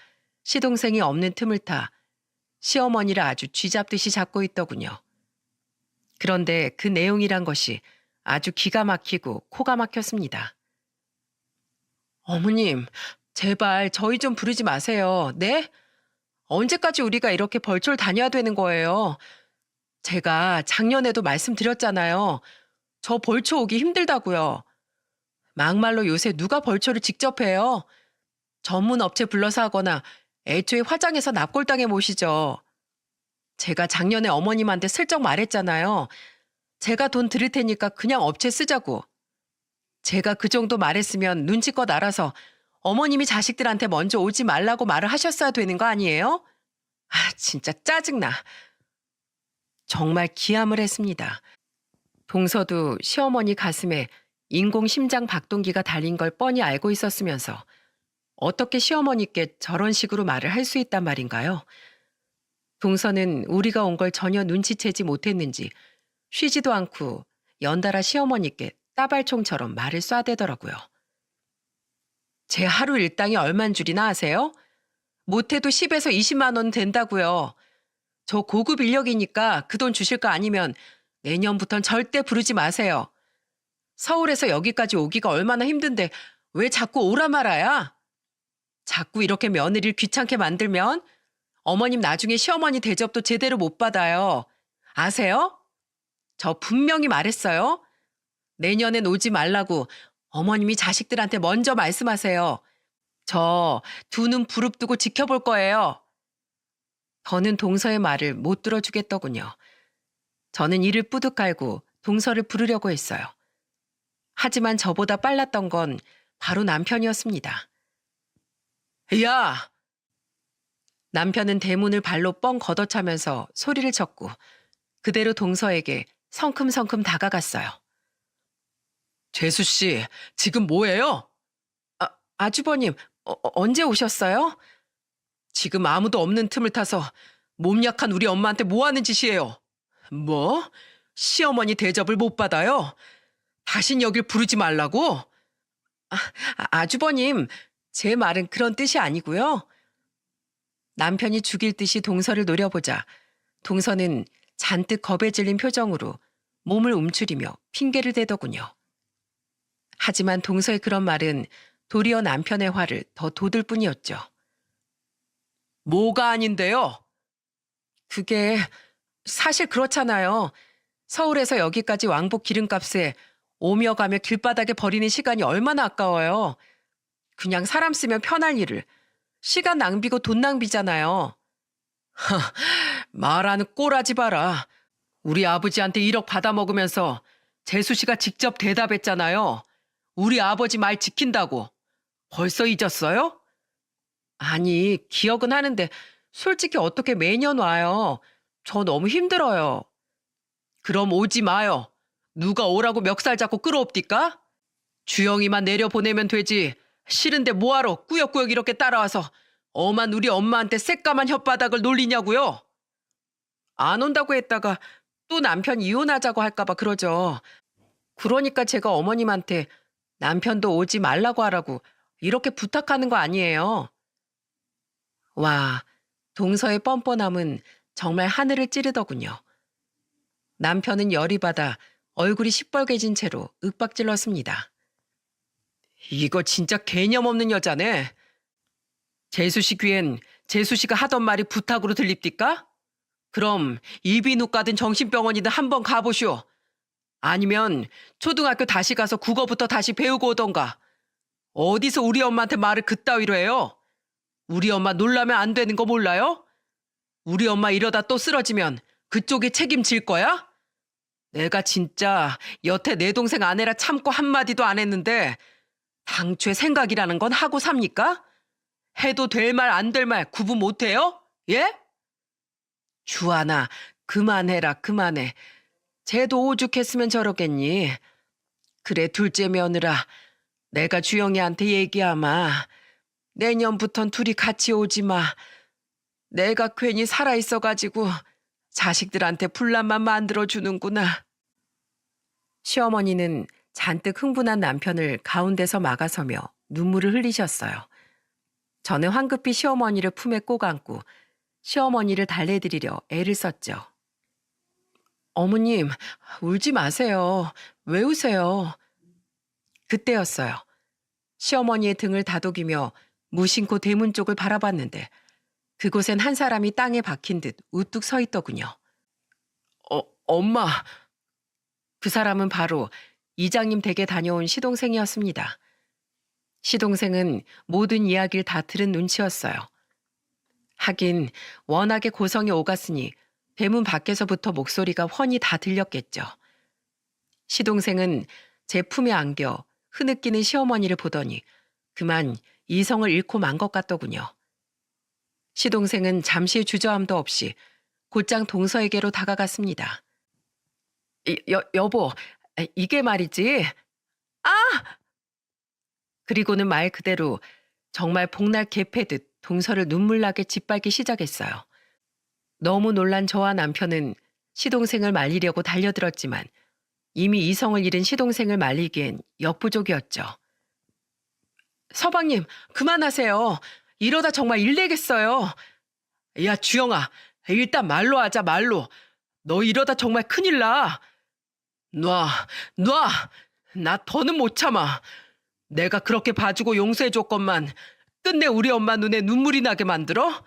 시동생이 없는 틈을 타 시어머니를 아주 쥐잡듯이 잡고 있더군요. 그런데 그 내용이란 것이 아주 기가 막히고 코가 막혔습니다. 어머님, 제발 저희 좀 부르지 마세요. 네? 언제까지 우리가 이렇게 벌초를 다녀야 되는 거예요? 제가 작년에도 말씀드렸잖아요. 저 벌초 오기 힘들다고요. 막말로 요새 누가 벌초를 직접 해요? 전문 업체 불러서 하거나 애초에 화장해서 납골당에 모시죠. 제가 작년에 어머님한테 슬쩍 말했잖아요. 제가 돈 드릴 테니까 그냥 업체 쓰자고. 제가 그 정도 말했으면 눈치껏 알아서 어머님이 자식들한테 먼저 오지 말라고 말을 하셨어야 되는 거 아니에요? 아, 진짜 짜증나. 정말 기함을 했습니다. 동서도 시어머니 가슴에 인공심장 박동기가 달린 걸 뻔히 알고 있었으면서 어떻게 시어머니께 저런 식으로 말을 할 수 있단 말인가요? 동서는 우리가 온 걸 전혀 눈치채지 못했는지 쉬지도 않고 연달아 시어머니께 따발총처럼 말을 쏴대더라고요. 제 하루 일당이 얼만 줄이나 아세요? 못해도 10에서 20만 원 된다고요. 저 고급 인력이니까 그 돈 주실 거 아니면 내년부턴 절대 부르지 마세요. 서울에서 여기까지 오기가 얼마나 힘든데 왜 자꾸 오라 말아야? 자꾸 이렇게 며느리를 귀찮게 만들면 어머님 나중에 시어머니 대접도 제대로 못 받아요. 아세요? 저 분명히 말했어요. 내년엔 오지 말라고 어머님이 자식들한테 먼저 말씀하세요. 저 두 눈 부릅뜨고 지켜볼 거예요. 저는 동서의 말을 못 들어주겠더군요. 저는 이를 뿌듯 깔고 동서를 부르려고 했어요. 하지만 저보다 빨랐던 건 바로 남편이었습니다. 야! 남편은 대문을 발로 뻥 걷어차면서 소리를 쳤고 그대로 동서에게 성큼성큼 다가갔어요. 재수 씨, 지금 뭐예요? 아주버님, 언제 오셨어요? 지금 아무도 없는 틈을 타서 몸 약한 우리 엄마한테 뭐 하는 짓이에요? 뭐? 시어머니 대접을 못 받아요? 다신 여길 부르지 말라고? 아주버님, 제 말은 그런 뜻이 아니고요. 남편이 죽일 듯이 동서를 노려보자 동서는 잔뜩 겁에 질린 표정으로 몸을 움츠리며 핑계를 대더군요. 하지만 동서의 그런 말은 도리어 남편의 화를 더 돋을 뿐이었죠. 뭐가 아닌데요? 그게 사실 그렇잖아요. 서울에서 여기까지 왕복 기름값에 오며 가며 길바닥에 버리는 시간이 얼마나 아까워요. 그냥 사람 쓰면 편할 일을. 시간 낭비고 돈 낭비잖아요. 말하는 꼬라지 봐라. 우리 아버지한테 1억 받아먹으면서 재수 씨가 직접 대답했잖아요. 우리 아버지 말 지킨다고. 벌써 잊었어요? 아니, 기억은 하는데 솔직히 어떻게 매년 와요. 저 너무 힘들어요. 그럼 오지 마요. 누가 오라고 멱살 잡고 끌어옵디까? 주영이만 내려보내면 되지. 싫은데 뭐하러 꾸역꾸역 이렇게 따라와서 엄한 우리 엄마한테 새까만 혓바닥을 놀리냐고요? 안 온다고 했다가 또 남편 이혼하자고 할까봐 그러죠. 그러니까 제가 어머님한테 남편도 오지 말라고 하라고 이렇게 부탁하는 거 아니에요. 와, 동서의 뻔뻔함은 정말 하늘을 찌르더군요. 남편은 열이 받아 얼굴이 시뻘개진 채로 윽박질렀습니다. 이거 진짜 개념 없는 여자네. 재수 씨 귀엔 재수 씨가 하던 말이 부탁으로 들립디까? 그럼 이비인후 가든 정신병원이든 한번 가보시오. 아니면 초등학교 다시 가서 국어부터 다시 배우고 오던가. 어디서 우리 엄마한테 말을 그따위로 해요? 우리 엄마 놀라면 안 되는 거 몰라요? 우리 엄마 이러다 또 쓰러지면 그쪽이 책임질 거야? 내가 진짜 여태 내 동생 아내라 참고 한마디도 안 했는데 당최 생각이라는 건 하고 삽니까? 해도 될 말 안 될 말 구분 못해요? 예? 주하나 그만해라 그만해. 쟤도 오죽했으면 저러겠니. 그래 둘째 며느라 내가 주영이한테 얘기하마. 내년부턴 둘이 같이 오지 마. 내가 괜히 살아있어가지고 자식들한테 분란만 만들어주는구나. 시어머니는 잔뜩 흥분한 남편을 가운데서 막아서며 눈물을 흘리셨어요. 저는 황급히 시어머니를 품에 꼭 안고 시어머니를 달래드리려 애를 썼죠. 어머님, 울지 마세요. 왜 우세요? 그때였어요. 시어머니의 등을 다독이며 무심코 대문 쪽을 바라봤는데 그곳엔 한 사람이 땅에 박힌 듯 우뚝 서 있더군요. 엄마. 그 사람은 바로 이장님 댁에 다녀온 시동생이었습니다. 시동생은 모든 이야기를 다 들은 눈치였어요. 하긴 워낙에 고성이 오갔으니 대문 밖에서부터 목소리가 훤히 다 들렸겠죠. 시동생은 제 품에 안겨 흐느끼는 시어머니를 보더니 그만 이성을 잃고 만 것 같더군요. 시동생은 잠시 주저함도 없이 곧장 동서에게로 다가갔습니다. 여보, 이게 말이지. 아! 그리고는 말 그대로 정말 복날 개 패듯 동서를 눈물나게 짓밟기 시작했어요. 너무 놀란 저와 남편은 시동생을 말리려고 달려들었지만 이미 이성을 잃은 시동생을 말리기엔 역부족이었죠. 서방님, 그만하세요. 이러다 정말 일내겠어요. 야, 주영아, 일단 말로 하자, 말로. 너 이러다 정말 큰일 나. 놔. 나 더는 못 참아. 내가 그렇게 봐주고 용서해줬건만 끝내 우리 엄마 눈에 눈물이 나게 만들어?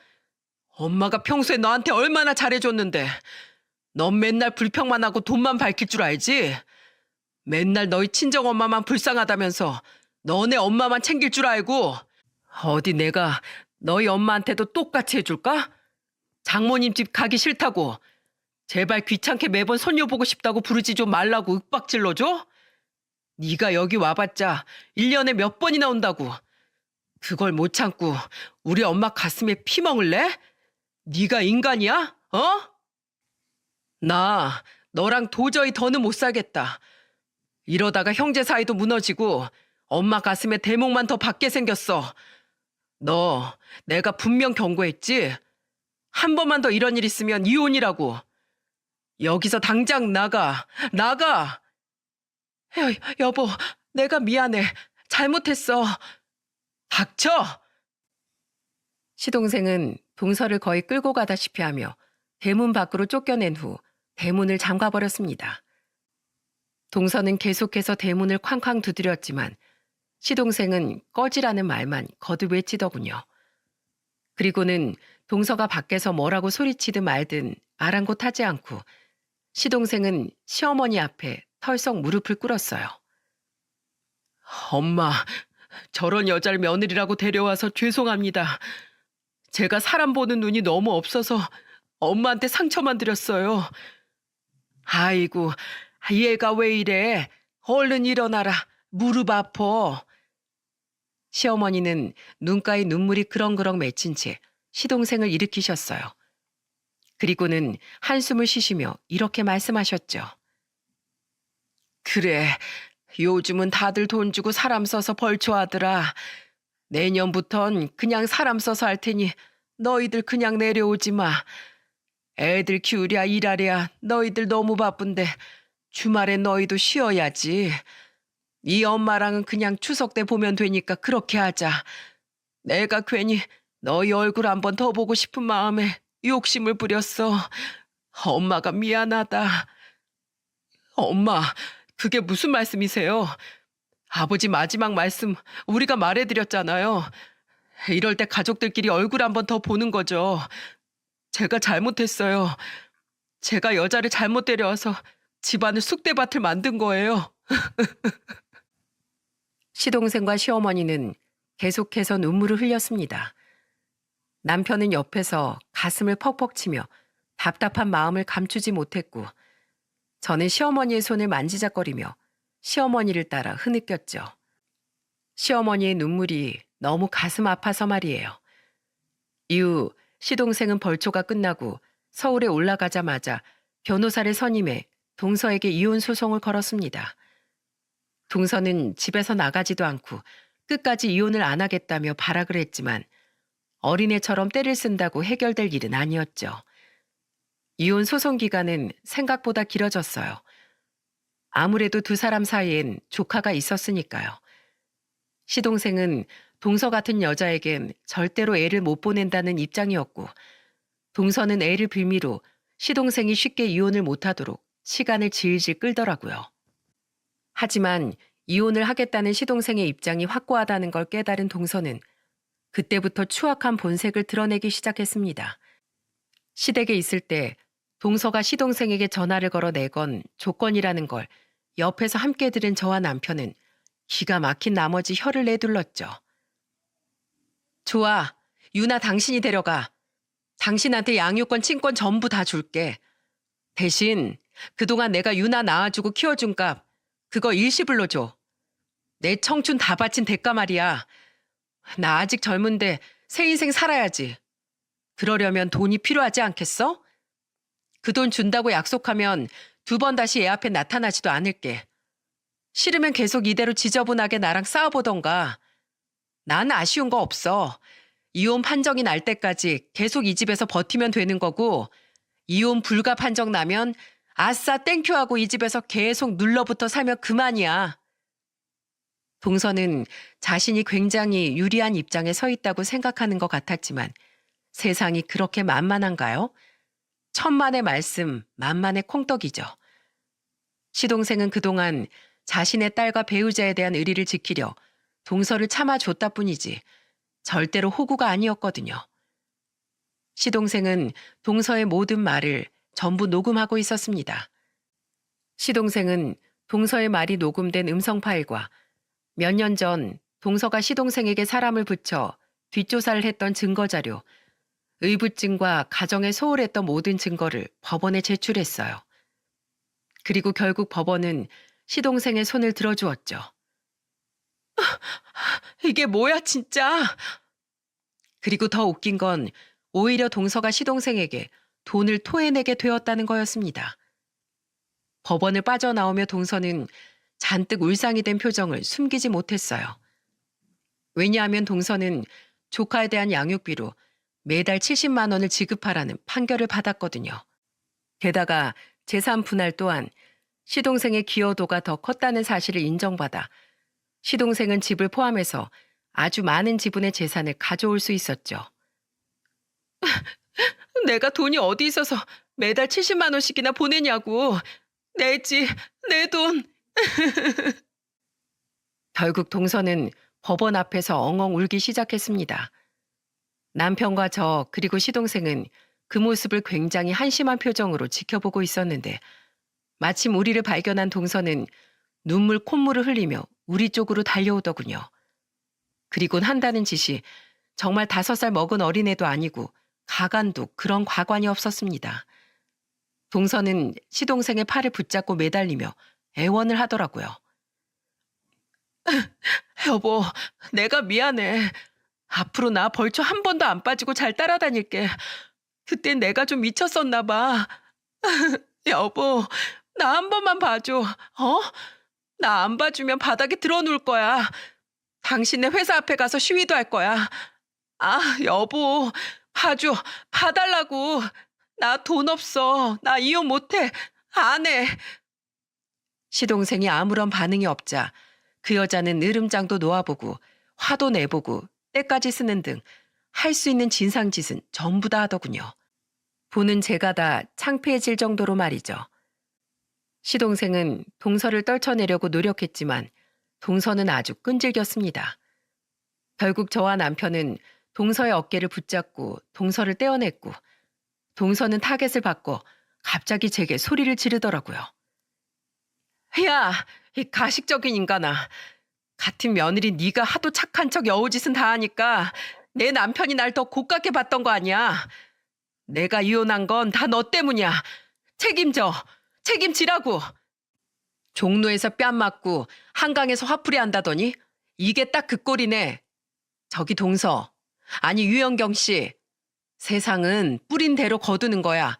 엄마가 평소에 너한테 얼마나 잘해줬는데. 넌 맨날 불평만 하고 돈만 밝힐 줄 알지? 맨날 너희 친정엄마만 불쌍하다면서 너네 엄마만 챙길 줄 알고. 어디 내가 너희 엄마한테도 똑같이 해줄까? 장모님 집 가기 싫다고. 제발 귀찮게 매번 손녀 보고 싶다고 부르지 좀 말라고 윽박질러줘? 네가 여기 와봤자 1년에 몇 번이나 온다고. 그걸 못 참고 우리 엄마 가슴에 피 먹을래? 네가 인간이야? 어? 나 너랑 도저히 더는 못 살겠다. 이러다가 형제 사이도 무너지고 엄마 가슴에 대목만 더 받게 생겼어. 너 내가 분명 경고했지? 한 번만 더 이런 일 있으면 이혼이라고. 여기서 당장 나가. 여보, 내가 미안해. 잘못했어. 닥쳐! 시동생은 동서를 거의 끌고 가다시피 하며 대문 밖으로 쫓겨낸 후 대문을 잠가버렸습니다. 동서는 계속해서 대문을 쾅쾅 두드렸지만 시동생은 꺼지라는 말만 거듭 외치더군요. 그리고는 동서가 밖에서 뭐라고 소리치든 말든 아랑곳하지 않고 시동생은 시어머니 앞에 털썩 무릎을 꿇었어요. 엄마, 저런 여자를 며느리라고 데려와서 죄송합니다. 제가 사람 보는 눈이 너무 없어서 엄마한테 상처만 드렸어요. 아이고, 얘가 왜 이래? 얼른 일어나라. 무릎 아파. 시어머니는 눈가에 눈물이 그렁그렁 맺힌 채 시동생을 일으키셨어요. 그리고는 한숨을 쉬시며 이렇게 말씀하셨죠. 그래, 요즘은 다들 돈 주고 사람 써서 벌초하더라. 내년부턴 그냥 사람 써서 할 테니 너희들 그냥 내려오지 마. 애들 키우랴 일하랴 너희들 너무 바쁜데 주말에 너희도 쉬어야지. 이 엄마랑은 그냥 추석 때 보면 되니까 그렇게 하자. 내가 괜히 너희 얼굴 한번 더 보고 싶은 마음에 욕심을 부렸어. 엄마가 미안하다. 엄마, 그게 무슨 말씀이세요? 아버지 마지막 말씀 우리가 말해드렸잖아요. 이럴 때 가족들끼리 얼굴 한번 더 보는 거죠. 제가 잘못했어요. 제가 여자를 잘못 데려와서 집안을 쑥대밭을 만든 거예요. 시동생과 시어머니는 계속해서 눈물을 흘렸습니다. 남편은 옆에서 가슴을 퍽퍽 치며 답답한 마음을 감추지 못했고 저는 시어머니의 손을 만지작거리며 시어머니를 따라 흐느꼈죠. 시어머니의 눈물이 너무 가슴 아파서 말이에요. 이후 시동생은 벌초가 끝나고 서울에 올라가자마자 변호사를 선임해 동서에게 이혼 소송을 걸었습니다. 동서는 집에서 나가지도 않고 끝까지 이혼을 안 하겠다며 발악을 했지만 어린애처럼 때를 쓴다고 해결될 일은 아니었죠. 이혼 소송 기간은 생각보다 길어졌어요. 아무래도 두 사람 사이엔 조카가 있었으니까요. 시동생은 동서 같은 여자에겐 절대로 애를 못 보낸다는 입장이었고 동서는 애를 빌미로 시동생이 쉽게 이혼을 못하도록 시간을 질질 끌더라고요. 하지만 이혼을 하겠다는 시동생의 입장이 확고하다는 걸 깨달은 동서는 그때부터 추악한 본색을 드러내기 시작했습니다. 시댁에 있을 때 동서가 시동생에게 전화를 걸어 내건 조건이라는 걸 옆에서 함께 들은 저와 남편은 기가 막힌 나머지 혀를 내둘렀죠. 좋아, 유나 당신이 데려가. 당신한테 양육권, 친권 전부 다 줄게. 대신 그동안 내가 유나 낳아주고 키워준 값 그거 일시불로 줘. 내 청춘 다 바친 대가 말이야. 나 아직 젊은데 새 인생 살아야지. 그러려면 돈이 필요하지 않겠어? 그 돈 준다고 약속하면 2번 다시 애 앞에 나타나지도 않을게. 싫으면 계속 이대로 지저분하게 나랑 싸워보던가. 난 아쉬운 거 없어. 이혼 판정이 날 때까지 계속 이 집에서 버티면 되는 거고, 이혼 불가 판정 나면 아싸 땡큐 하고 이 집에서 계속 눌러붙어 살면 그만이야. 동서는 자신이 굉장히 유리한 입장에 서 있다고 생각하는 것 같았지만 세상이 그렇게 만만한가요? 천만의 말씀, 만만의 콩떡이죠. 시동생은 그동안 자신의 딸과 배우자에 대한 의리를 지키려 동서를 참아줬다 뿐이지 절대로 호구가 아니었거든요. 시동생은 동서의 모든 말을 전부 녹음하고 있었습니다. 시동생은 동서의 말이 녹음된 음성 파일과 몇 년 전 동서가 시동생에게 사람을 붙여 뒷조사를 했던 증거자료, 의부증과 가정에 소홀했던 모든 증거를 법원에 제출했어요. 그리고 결국 법원은 시동생의 손을 들어주었죠. 이게 뭐야 진짜. 그리고 더 웃긴 건 오히려 동서가 시동생에게 돈을 토해내게 되었다는 거였습니다. 법원을 빠져나오며 동서는 잔뜩 울상이 된 표정을 숨기지 못했어요. 왜냐하면 동서는 조카에 대한 양육비로 매달 70만 원을 지급하라는 판결을 받았거든요. 게다가 재산 분할 또한 시동생의 기여도가 더 컸다는 사실을 인정받아 시동생은 집을 포함해서 아주 많은 지분의 재산을 가져올 수 있었죠. 내가 돈이 어디 있어서 매달 70만 원씩이나 보내냐고. 내 집, 내 돈. 결국 동서는 법원 앞에서 엉엉 울기 시작했습니다. 남편과 저 그리고 시동생은 그 모습을 굉장히 한심한 표정으로 지켜보고 있었는데 마침 우리를 발견한 동서는 눈물 콧물을 흘리며 우리 쪽으로 달려오더군요. 그리곤 한다는 짓이 정말 5살 먹은 어린애도 아니고 가관도 그런 과관이 없었습니다. 동서는 시동생의 팔을 붙잡고 매달리며 애원을 하더라고요. 여보, 내가 미안해. 앞으로 나 벌초 한 번도 안 빠지고 잘 따라다닐게. 그땐 내가 좀 미쳤었나 봐. 여보, 나 한 번만 봐줘. 어? 나 안 봐주면 바닥에 드러누울 거야. 당신네 회사 앞에 가서 시위도 할 거야. 아, 여보, 봐줘. 봐달라고. 나 돈 없어. 나 이혼 못해. 안 해. 시동생이 아무런 반응이 없자 그 여자는 으름장도 놓아보고 화도 내보고 때까지 쓰는 등 할 수 있는 진상짓은 전부 다 하더군요. 보는 제가 다 창피해질 정도로 말이죠. 시동생은 동서를 떨쳐내려고 노력했지만 동서는 아주 끈질겼습니다. 결국 저와 남편은 동서의 어깨를 붙잡고 동서를 떼어냈고 동서는 타겟을 바꿔 갑자기 제게 소리를 지르더라고요. 야, 이 가식적인 인간아. 같은 며느리 네가 하도 착한 척 여우짓은 다 하니까 내 남편이 날 더 고깝게 봤던 거 아니야. 내가 이혼한 건 다 너 때문이야. 책임져. 책임지라고. 종로에서 뺨 맞고 한강에서 화풀이 한다더니 이게 딱 그 꼴이네. 저기 동서. 아니 유영경 씨. 세상은 뿌린 대로 거두는 거야.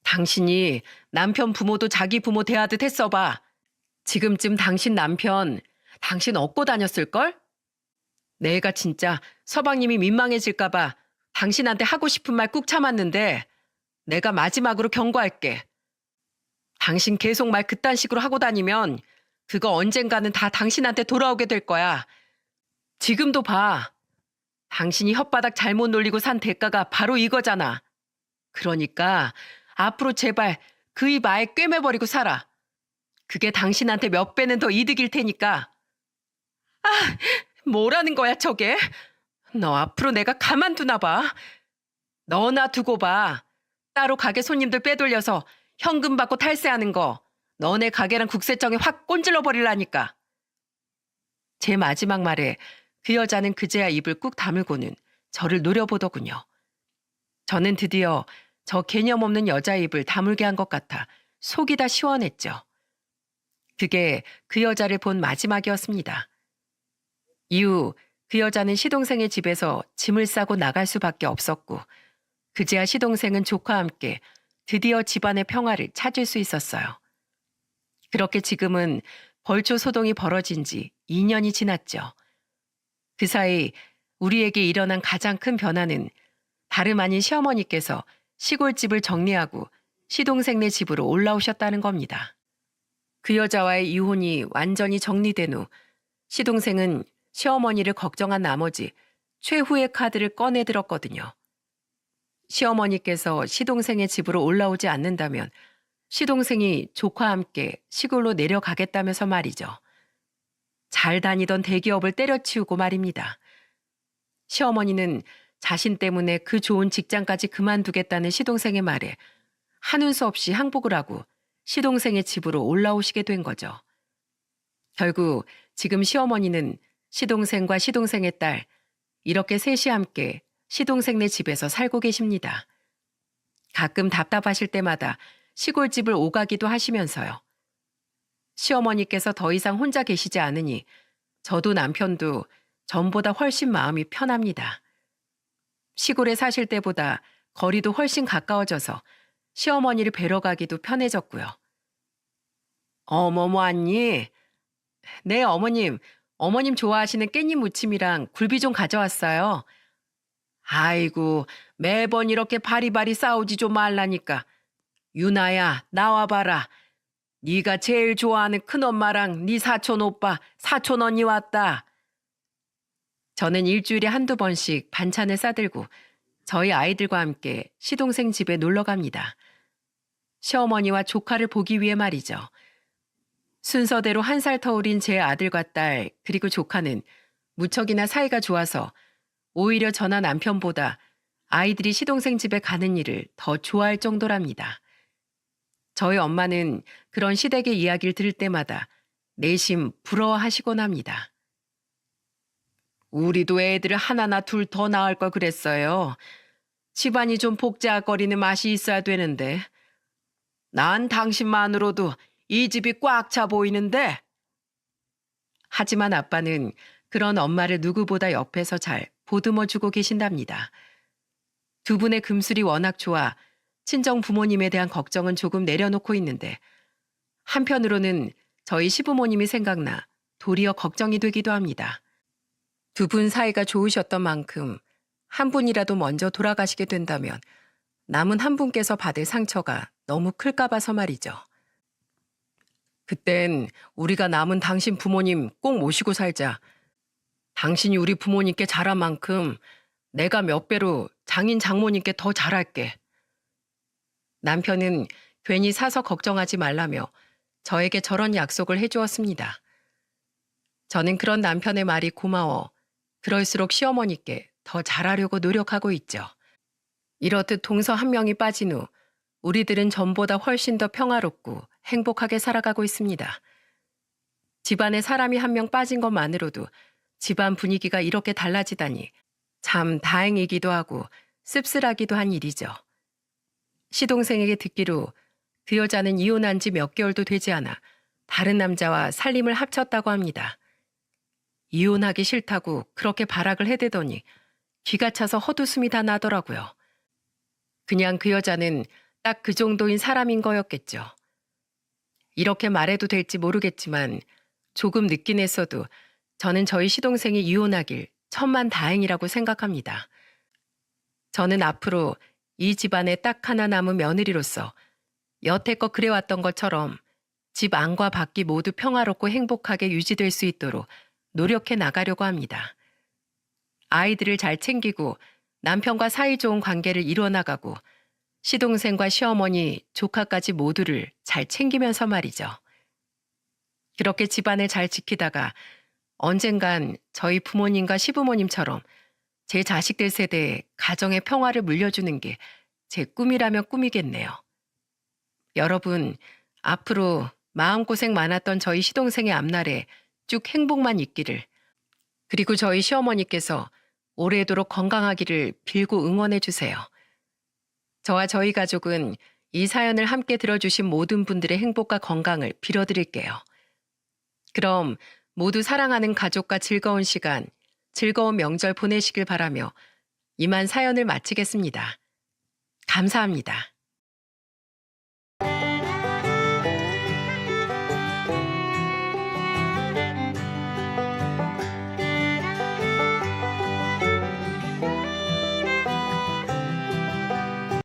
당신이 남편 부모도 자기 부모 대하듯 했어봐. 지금쯤 당신 남편, 당신 업고 다녔을걸? 내가 진짜 서방님이 민망해질까봐 당신한테 하고 싶은 말 꾹 참았는데 내가 마지막으로 경고할게. 당신 계속 말 그딴 식으로 하고 다니면 그거 언젠가는 다 당신한테 돌아오게 될 거야. 지금도 봐. 당신이 혓바닥 잘못 놀리고 산 대가가 바로 이거잖아. 그러니까 앞으로 제발 그 입 아예 꿰매버리고 살아. 그게 당신한테 몇 배는 더 이득일 테니까. 아, 뭐라는 거야 저게? 너 앞으로 내가 가만두나 봐. 너나 두고 봐. 따로 가게 손님들 빼돌려서 현금 받고 탈세하는 거 너네 가게랑 국세청에 확 꼰질러 버리라니까. 제 마지막 말에 그 여자는 그제야 입을 꾹 다물고는 저를 노려보더군요. 저는 드디어 저 개념 없는 여자 입을 다물게 한 것 같아 속이 다 시원했죠. 그게 그 여자를 본 마지막이었습니다. 이후 그 여자는 시동생의 집에서 짐을 싸고 나갈 수밖에 없었고 그제야 시동생은 조카와 함께 드디어 집안의 평화를 찾을 수 있었어요. 그렇게 지금은 벌초 소동이 벌어진 지 2년이 지났죠. 그 사이 우리에게 일어난 가장 큰 변화는 다름 아닌 시어머니께서 시골집을 정리하고 시동생네 집으로 올라오셨다는 겁니다. 그 여자와의 이혼이 완전히 정리된 후 시동생은 시어머니를 걱정한 나머지 최후의 카드를 꺼내들었거든요. 시어머니께서 시동생의 집으로 올라오지 않는다면 시동생이 조카와 함께 시골로 내려가겠다면서 말이죠. 잘 다니던 대기업을 때려치우고 말입니다. 시어머니는 자신 때문에 그 좋은 직장까지 그만두겠다는 시동생의 말에 하는 수 없이 항복을 하고 시동생의 집으로 올라오시게 된 거죠. 결국 지금 시어머니는 시동생과 시동생의 딸 이렇게 셋이 함께 시동생네 집에서 살고 계십니다. 가끔 답답하실 때마다 시골집을 오가기도 하시면서요. 시어머니께서 더 이상 혼자 계시지 않으니 저도 남편도 전보다 훨씬 마음이 편합니다. 시골에 사실 때보다 거리도 훨씬 가까워져서 시어머니를 뵈러 가기도 편해졌고요. 어머머 왔니? 네, 어머님. 어머님 좋아하시는 깻잎 무침이랑 굴비 좀 가져왔어요. 아이고, 매번 이렇게 바리바리 싸우지 좀 말라니까. 유나야, 나와봐라. 네가 제일 좋아하는 큰엄마랑 네 사촌 오빠, 사촌 언니 왔다. 저는 일주일에 한두 번씩 반찬을 싸들고 저희 아이들과 함께 시동생 집에 놀러 갑니다. 시어머니와 조카를 보기 위해 말이죠. 순서대로 1살 터울인 제 아들과 딸 그리고 조카는 무척이나 사이가 좋아서 오히려 저나 남편보다 아이들이 시동생 집에 가는 일을 더 좋아할 정도랍니다. 저희 엄마는 그런 시댁의 이야기를 들을 때마다 내심 부러워하시곤 합니다. 우리도 애들을 하나나 둘 더 낳을 걸 그랬어요. 집안이 좀 복잡거리는 맛이 있어야 되는데. 난 당신만으로도 이 집이 꽉 차 보이는데. 하지만 아빠는 그런 엄마를 누구보다 옆에서 잘 보듬어주고 계신답니다. 두 분의 금술이 워낙 좋아 친정 부모님에 대한 걱정은 조금 내려놓고 있는데 한편으로는 저희 시부모님이 생각나 도리어 걱정이 되기도 합니다. 두 분 사이가 좋으셨던 만큼 한 분이라도 먼저 돌아가시게 된다면 남은 한 분께서 받을 상처가 너무 클까 봐서 말이죠. 그땐 우리가 남은 당신 부모님 꼭 모시고 살자. 당신이 우리 부모님께 잘한 만큼 내가 몇 배로 장인 장모님께 더 잘할게. 남편은 괜히 사서 걱정하지 말라며 저에게 저런 약속을 해주었습니다. 저는 그런 남편의 말이 고마워 그럴수록 시어머니께 더 잘하려고 노력하고 있죠. 이렇듯 동서 한 명이 빠진 후 우리들은 전보다 훨씬 더 평화롭고 행복하게 살아가고 있습니다. 집안에 사람이 한 명 빠진 것만으로도 집안 분위기가 이렇게 달라지다니 참 다행이기도 하고 씁쓸하기도 한 일이죠. 시동생에게 듣기로 그 여자는 이혼한 지 몇 개월도 되지 않아 다른 남자와 살림을 합쳤다고 합니다. 이혼하기 싫다고 그렇게 발악을 해대더니 기가 차서 헛웃음이 다 나더라고요. 그냥 그 여자는 딱 그 정도인 사람인 거였겠죠. 이렇게 말해도 될지 모르겠지만 조금 늦긴 했어도 저는 저희 시동생이 이혼하길 천만 다행이라고 생각합니다. 저는 앞으로 이 집안에 딱 하나 남은 며느리로서 여태껏 그래왔던 것처럼 집 안과 밖이 모두 평화롭고 행복하게 유지될 수 있도록 노력해 나가려고 합니다. 아이들을 잘 챙기고 남편과 사이좋은 관계를 이뤄나가고 시동생과 시어머니, 조카까지 모두를 잘 챙기면서 말이죠. 그렇게 집안을 잘 지키다가 언젠간 저희 부모님과 시부모님처럼 제 자식들 세대에 가정의 평화를 물려주는 게 제 꿈이라면 꿈이겠네요. 여러분, 앞으로 마음고생 많았던 저희 시동생의 앞날에 쭉 행복만 있기를, 그리고 저희 시어머니께서 오래도록 건강하기를 빌고 응원해 주세요. 저와 저희 가족은 이 사연을 함께 들어주신 모든 분들의 행복과 건강을 빌어드릴게요. 그럼 모두 사랑하는 가족과 즐거운 시간, 즐거운 명절 보내시길 바라며 이만 사연을 마치겠습니다. 감사합니다.